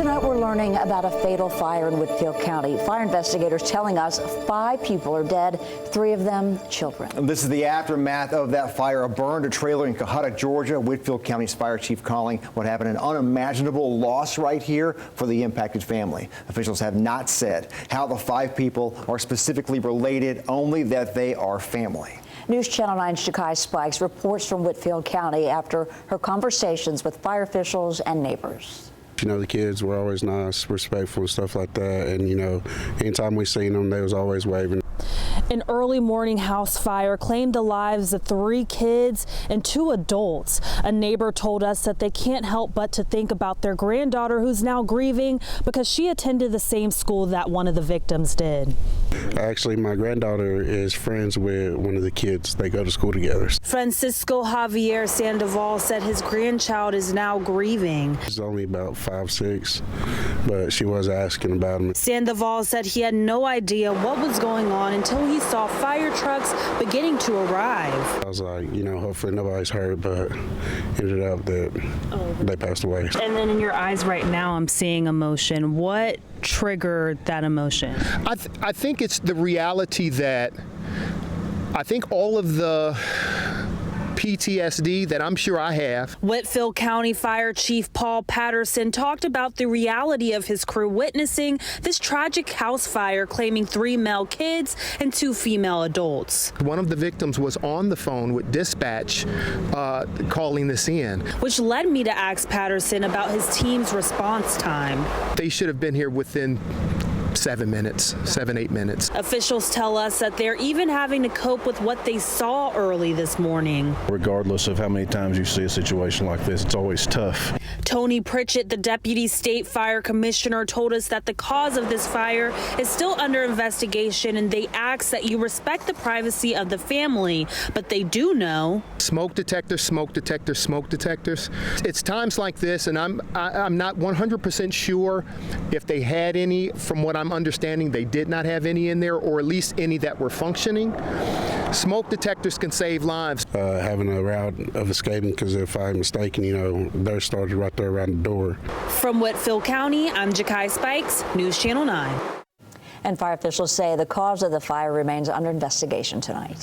Tonight we're learning about a fatal fire in Whitfield County. Fire investigators telling us 5 people are dead, 3 of them children. And this is the aftermath of that fire. A burned trailer in Cohutta, Georgia. Whitfield County's fire chief calling what happened an unimaginable loss right here for the impacted family. Officials have not said how the 5 people are specifically related, only that they are family. News Channel 9's Ja'Kai Spikes reports from Whitfield County after her conversations with fire officials and neighbors. You know, the kids were always nice, respectful, and stuff like that. And, you know, anytime we seen them, they was always waving. An early morning house fire claimed the lives of 3 kids and 2 adults. A neighbor told us that they can't help but to think about their granddaughter, who's now grieving because she attended the same school that one of the victims did. Actually, my granddaughter is friends with one of the kids. They go to school together. Francisco Javier Sandoval said his grandchild is now grieving. She's only about 5, 6, but she was asking about him. Sandoval said he had no idea what was going on until he saw fire trucks beginning to arrive. I was like, you know, hopefully nobody's hurt, but ended up that they passed away. And then in your eyes right now, I'm seeing emotion. What triggered that emotion? I think it's the reality that I think all of the PTSD that I'm sure I have. Whitfield County Fire Chief Paul Patterson talked about the reality of his crew witnessing this tragic house fire, claiming 3 male kids and 2 female adults. One of the victims was on the phone with dispatch calling this in. Which led me to ask Patterson about his team's response time. They should have been here within 7 minutes, 7, 8 minutes. Officials tell us that they're even having to cope with what they saw early this morning. Regardless of how many times you see a situation like this, it's always tough. Tony Pritchett, the Deputy State Fire Commissioner, told us that the cause of this fire is still under investigation, and they ask that you respect the privacy of the family, but they do know. Smoke detectors, smoke detectors, smoke detectors. It's times like this, and I'm not 100% sure if they had any. From what I'm understanding, they did not have any in there, or at least any that were functioning. Smoke detectors can save lives. Having a route of escaping, because if I'm mistaken, you know, they're started right there around the door. From Whitfield County, I'm Ja'Kai Spikes, News Channel 9. And fire officials say the cause of the fire remains under investigation tonight.